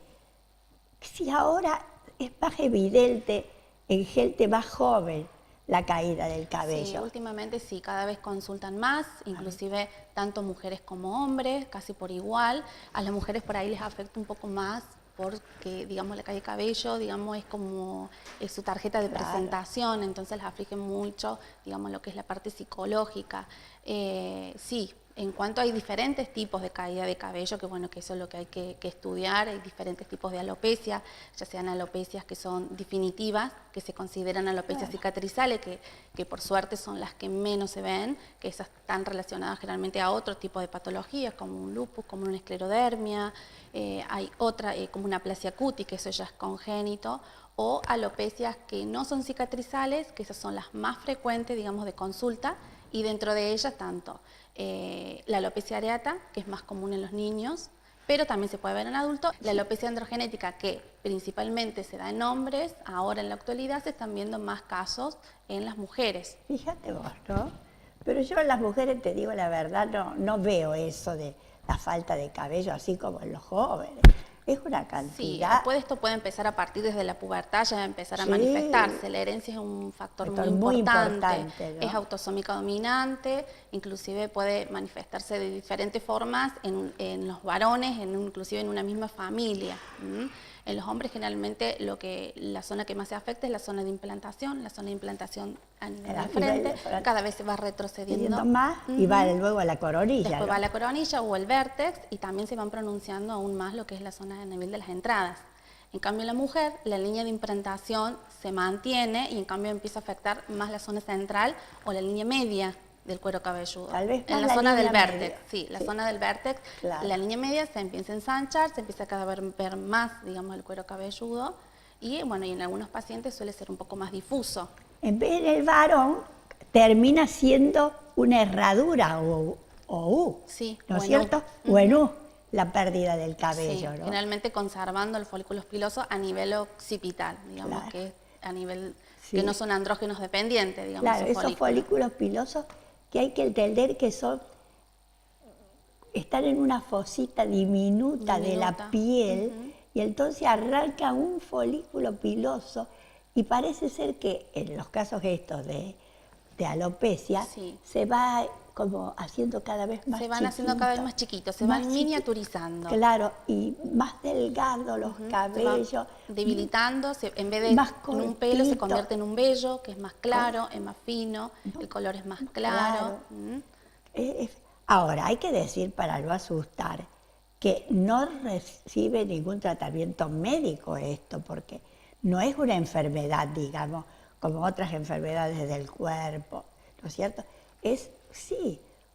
si ahora es más evidente en gente más joven la caída del cabello. Sí, últimamente sí, cada vez consultan más, inclusive tanto mujeres como hombres, casi por igual. A las mujeres por ahí les afecta un poco más porque, digamos, la caída de cabello, digamos, es como su tarjeta de presentación, entonces les aflige mucho, digamos, lo que es la parte psicológica. Sí, en cuanto hay diferentes tipos de caída de cabello, que bueno, que eso es lo que hay que estudiar, hay diferentes tipos de alopecia, ya sean alopecias que son definitivas, que se consideran alopecias cicatrizales, que por suerte son las que menos se ven, que esas están relacionadas generalmente a otro tipo de patologías, como un lupus, como una esclerodermia, hay otra como una aplasia cutis, que eso ya es congénito, o alopecias que no son cicatrizales, que esas son las más frecuentes, digamos, de consulta, y dentro de ellas tanto la alopecia areata, que es más común en los niños, pero también se puede ver en adultos. La alopecia androgenética, que principalmente se da en hombres, ahora en la actualidad se están viendo más casos en las mujeres. Fíjate vos, ¿no? Pero yo en las mujeres, te digo la verdad, no veo eso de la falta de cabello así como en los jóvenes. Es una cantidad. Sí, después esto puede empezar a partir desde la pubertad, ya empezar a manifestarse. La herencia es un factor muy importante, ¿no? Es autosómica dominante, inclusive puede manifestarse de diferentes formas en los varones, inclusive en una misma familia. En los hombres generalmente la zona que más se afecta es la zona de implantación. La zona de implantación a nivel de frente cada vez se va retrocediendo más y va luego a la coronilla. Después va a la coronilla o el vértex, y también se van pronunciando aún más lo que es la zona a nivel de las entradas. En cambio en la mujer, la línea de implantación se mantiene y en cambio empieza a afectar más la zona central o la línea media del cuero cabelludo. Tal vez en la zona del vértex, la zona del vértex, la línea media se empieza a ensanchar, se empieza a cada vez ver más, digamos, el cuero cabelludo, y bueno, y en algunos pacientes suele ser un poco más difuso. En vez del varón, termina siendo una herradura o sí, ¿no es cierto? O en U, la pérdida del cabello, sí, ¿no? Generalmente conservando el folículo piloso a nivel occipital, digamos, que a nivel que no son andrógenos dependientes, digamos. Claro, esos folículos pilosos que hay que entender que están en una fosita diminuta de la piel, y entonces arranca un folículo piloso, y parece ser que en los casos estos de alopecia se va como haciendo cada vez más chiquito. Se van haciendo cada vez más chiquitos, se van miniaturizando. Claro, y más delgados los cabellos. Debilitándose, en vez de en un pelo se convierte en un vello, que es más claro, es más fino, el color es más claro. Ahora, hay que decir, para no asustar, que no recibe ningún tratamiento médico esto, porque no es una enfermedad, digamos, como otras enfermedades del cuerpo, ¿no es cierto? Es,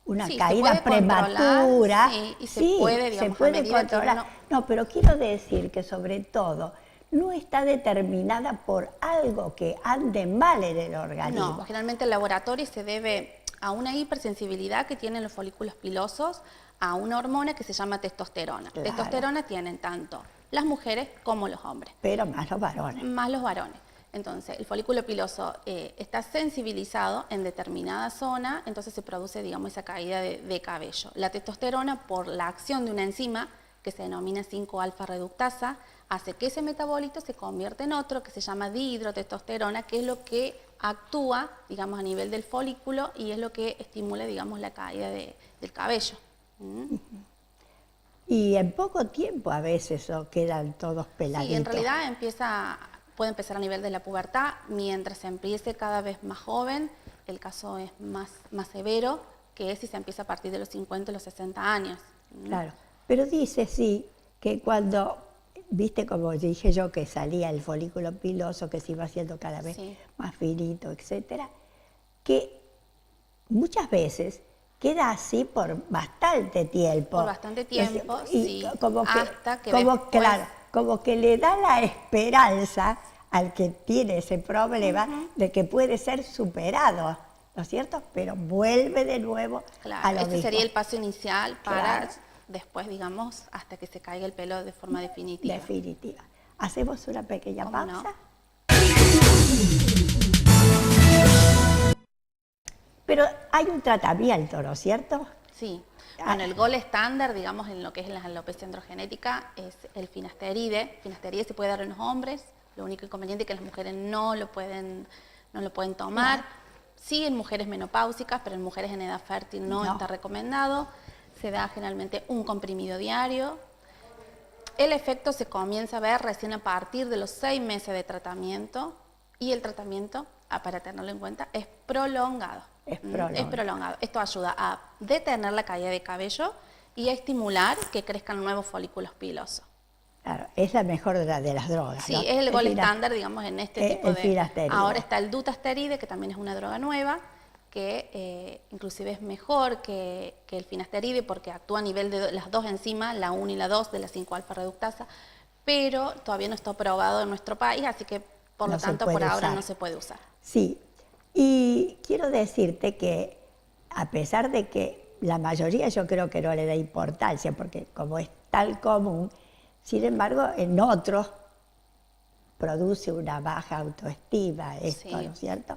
una caída prematura. Y se puede, digamos, se puede controlar. No, pero quiero decir que sobre todo no está determinada por algo que ande mal en el organismo. No, generalmente el laboratorio se debe a una hipersensibilidad que tienen los folículos pilosos a una hormona que se llama testosterona. Claro. Testosterona tienen tanto las mujeres como los hombres. Pero más los varones. Más los varones. Entonces, el folículo piloso está sensibilizado en determinada zona, entonces se produce, digamos, esa caída de cabello. La testosterona, por la acción de una enzima que se denomina 5-alfa reductasa, hace que ese metabolito se convierta en otro que se llama dihidrotestosterona, que es lo que actúa, digamos, a nivel del folículo y es lo que estimula, digamos, la caída del cabello. Y en poco tiempo a veces quedan todos peladitos. Sí, en realidad puede empezar a nivel de la pubertad, mientras se empiece cada vez más joven, el caso es más severo, que es si se empieza a partir de los 50 y los 60 años. Claro, pero dice que cuando, viste como dije yo, que salía el folículo piloso, que se iba haciendo cada vez más finito, etcétera, que muchas veces queda así por bastante tiempo. Por bastante tiempo, y como que, hasta que como que le da la esperanza al que tiene ese problema de que puede ser superado, ¿no es cierto? Pero vuelve de nuevo a lo mismo. Sería el paso inicial para después, digamos, hasta que se caiga el pelo de forma definitiva. Definitiva. ¿Hacemos una pequeña pausa? No? Pero hay un tratamiento, ¿no es cierto? Sí. Bueno, el gold estándar, digamos, en lo que es la alopecia androgenética es el finasteride. Finasteride se puede dar en los hombres, lo único inconveniente es que las mujeres no lo pueden tomar. Sí, en mujeres menopáusicas, pero en mujeres en edad fértil no está recomendado. Se da generalmente un comprimido diario. El efecto se comienza a ver recién a partir de los 6 meses de tratamiento, y el tratamiento, para tenerlo en cuenta, es prolongado. Es prolongado. Esto ayuda a detener la caída de cabello y a estimular que crezcan nuevos folículos pilosos. Claro, es la mejor de las drogas, sí, ¿no? Es el gold estándar, digamos, en este tipo de... finasteride. Ahora está el dutasteride, que también es una droga nueva, que inclusive es mejor que el finasteride porque actúa a nivel de las dos enzimas, la 1 y la 2 de la 5-alfa reductasa, pero todavía no está aprobado en nuestro país, así que por lo tanto por ahora no se puede usar. Sí, y quiero decirte que a pesar de que la mayoría yo creo que no le da importancia, porque como es tan común, sin embargo en otros produce una baja autoestima esto, ¿no es cierto?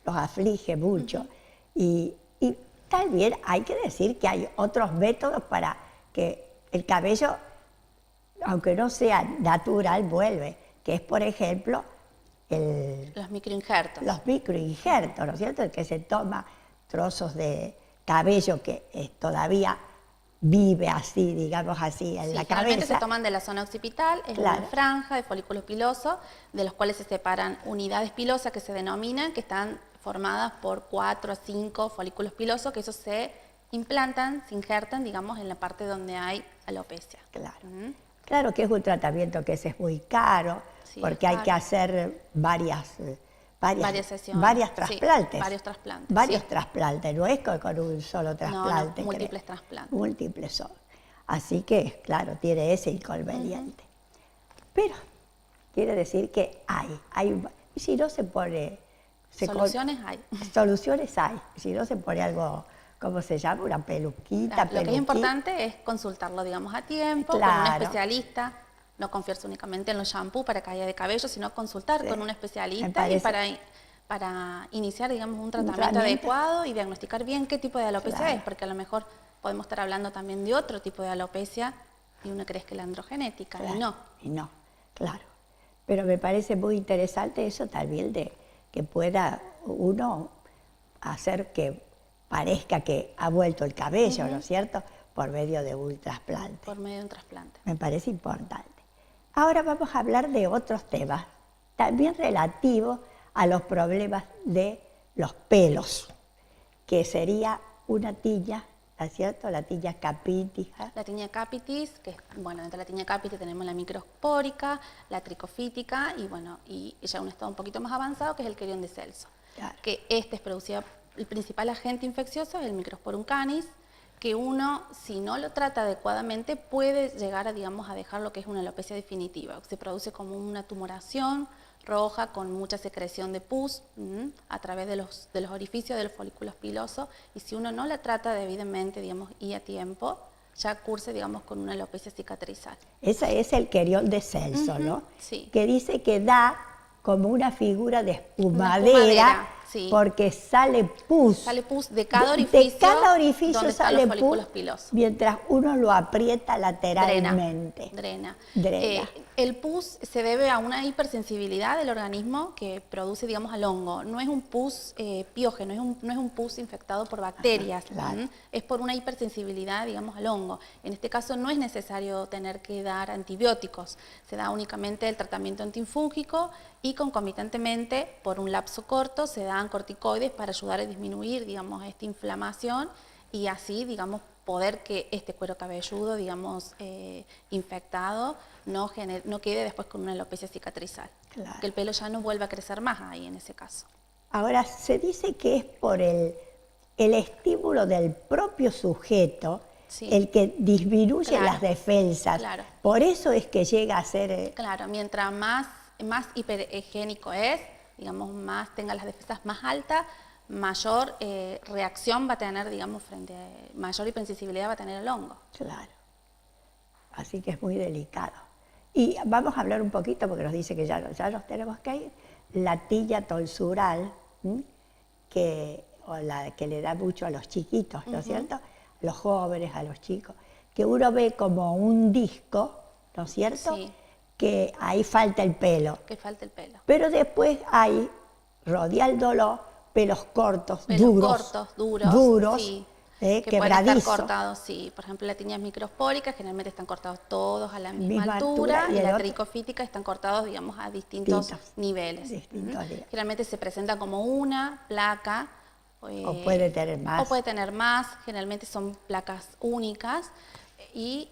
Los aflige mucho. Y Y también hay que decir que hay otros métodos para que el cabello, aunque no sea natural, vuelve, que es, por ejemplo, los microinjertos. Los microinjertos, ¿no es cierto? El que se toma trozos de cabello que todavía vive así, digamos así, en la cabeza. Se toman de la zona occipital, es una franja de folículos pilosos, de los cuales se separan unidades pilosas que se denominan, que están formadas por 4 a 5 folículos pilosos, que esos se implantan, se injertan, digamos, en la parte donde hay alopecia. Claro. Claro que es un tratamiento que es muy caro, porque hay que hacer varias sesiones, varios trasplantes. Varios trasplantes, no es con un solo trasplante. No, múltiples trasplantes. Múltiples son. Así que, claro, tiene ese inconveniente. Pero quiere decir que hay. Y si no se pone... Soluciones hay. Soluciones hay. Si no se pone algo... ¿Cómo se llama? Una peluquita. Lo que es importante es consultarlo, digamos, a tiempo, con un especialista. No confiarse únicamente en los shampoos para caída de cabello, sino consultar con un especialista y para iniciar, digamos, un tratamiento adecuado y diagnosticar bien qué tipo de alopecia es, porque a lo mejor podemos estar hablando también de otro tipo de alopecia y uno cree que es la androgenética, y no. Y no, claro. Pero me parece muy interesante eso también de que pueda uno hacer que parezca que ha vuelto el cabello, ¿no es cierto?, por medio de un trasplante. Por medio de un trasplante. Me parece importante. Ahora vamos a hablar de otros temas, también relativos a los problemas de los pelos, que sería una tiña, ¿no es cierto?, la tiña capitis. La tiña capitis, que bueno, dentro de la tiña capitis tenemos la microspórica, la tricofítica y bueno, y ya un estado un poquito más avanzado que es el querión de Celso. Claro. Que este es producido, el principal agente infeccioso es el Microsporum canis, que uno, si no lo trata adecuadamente, puede llegar a, digamos, a dejar lo que es una alopecia definitiva. Se produce como una tumoración roja con mucha secreción de pus a través de los orificios de los folículos pilosos, y si uno no la trata debidamente, digamos, y a tiempo, ya curse, digamos, con una alopecia cicatrizal. Ese es el querión de Celso, ¿no? Sí. Que dice que da como una figura de espumadera, porque sale pus. Sale pus de cada orificio. De cada orificio donde sale los folículos pus, pilosos. mientras uno lo aprieta lateralmente. Drena. El pus se debe a una hipersensibilidad del organismo que produce, digamos, al hongo. No es un pus piógeno, no es un pus infectado por bacterias. Claro. Es por una hipersensibilidad, digamos, al hongo. En este caso no es necesario tener que dar antibióticos. Se da únicamente el tratamiento antiinfúngico y concomitantemente, por un lapso corto, se dan corticoides para ayudar a disminuir, digamos, esta inflamación y así, digamos, poder que este cuero cabelludo, digamos, infectado, no quede después con una alopecia cicatrizal. Claro. Que el pelo ya no vuelva a crecer más ahí en ese caso. Ahora, se dice que es por el estímulo del propio sujeto el que disminuye las defensas. Claro. Por eso es que llega a ser... Claro, mientras más hipergénico es, digamos, más tenga las defensas más altas, mayor reacción va a tener, digamos, mayor hipersensibilidad va a tener el hongo. Claro. Así que es muy delicado. Y vamos a hablar un poquito, porque nos dice que ya nos tenemos que ir, la tiña tonsural, que le da mucho a los chiquitos, ¿no es cierto? A los jóvenes, a los chicos, que uno ve como un disco, ¿no es cierto? Sí. Que ahí falta el pelo. Que falta el pelo. Pero después hay, rodial dolor, pelos cortos, duros, sí. Que pueden estar cortados, sí. Por ejemplo, la tiña microspórica generalmente están cortados todos a la misma altura y la tricofítica están cortados, digamos, a distintos niveles. Generalmente se presenta como una placa. O puede tener más. O puede tener más. Generalmente son placas únicas y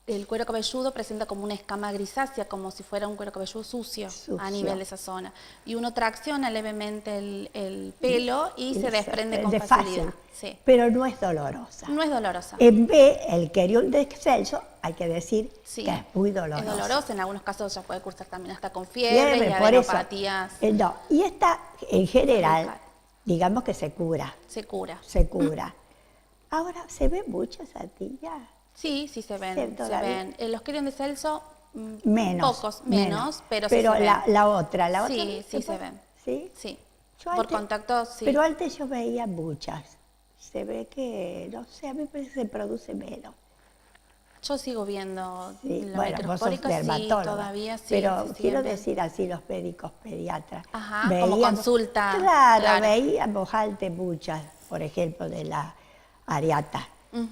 el cuero cabelludo presenta como una escama grisácea, como si fuera un cuero cabelludo sucio a nivel de esa zona. Y uno tracciona levemente el pelo y se desprende con facilidad. Sí. Pero no es dolorosa. No es dolorosa. En B, el querión de Celso, hay que decir que es muy dolorosa. Es dolorosa, en algunos casos ya puede cursar también hasta con fiebre y adenopatías. No, y esta en general, digamos que se cura. Se cura. Se cura. Ahora, ¿se ve mucho esa tiña? Sí, sí se ven. Los querión de Celso, menos. Pocos, menos, pero sí se ven. La otra sí se ven. ¿Sí? Sí. Por contacto, sí. Pero antes yo veía muchas. Se ve que, no sé, a mí me parece que se produce menos. Yo sigo viendo la Bueno, vos sos microespórica, sí, dermatóloga, todavía sí. pero quiero bien. decir así, los médicos pediatras. Ajá, como consulta. Claro, veíamos antes muchas, por ejemplo, de la Ariata,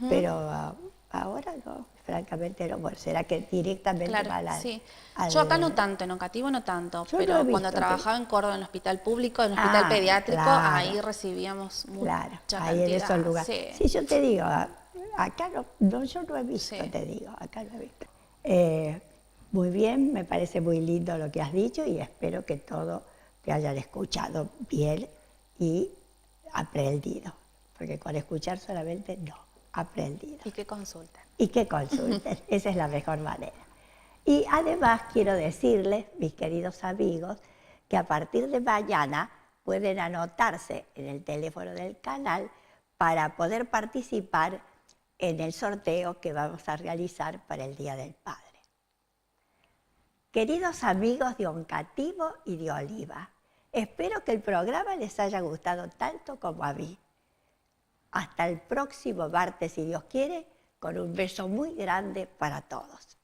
pero ahora no, francamente no. Bueno, será que directamente va a sí. Yo acá no tanto, en Oncativo no tanto, pero cuando trabajaba en Córdoba, en el hospital público, en el hospital pediátrico, ahí recibíamos mucha ahí en esos lugares. Sí, yo te digo, acá no, yo no he visto, te digo, acá no he visto. Muy bien, me parece muy lindo lo que has dicho y espero que todos te hayan escuchado bien y aprendido, porque con escuchar solamente no, aprendido. Y que consulten. Y que consulten, esa es la mejor manera. Y además quiero decirles, mis queridos amigos, que a partir de mañana pueden anotarse en el teléfono del canal para poder participar en el sorteo que vamos a realizar para el Día del Padre. Queridos amigos de Oncativo y de Oliva, espero que el programa les haya gustado tanto como a mí. Hasta el próximo martes, si Dios quiere, con un beso muy grande para todos.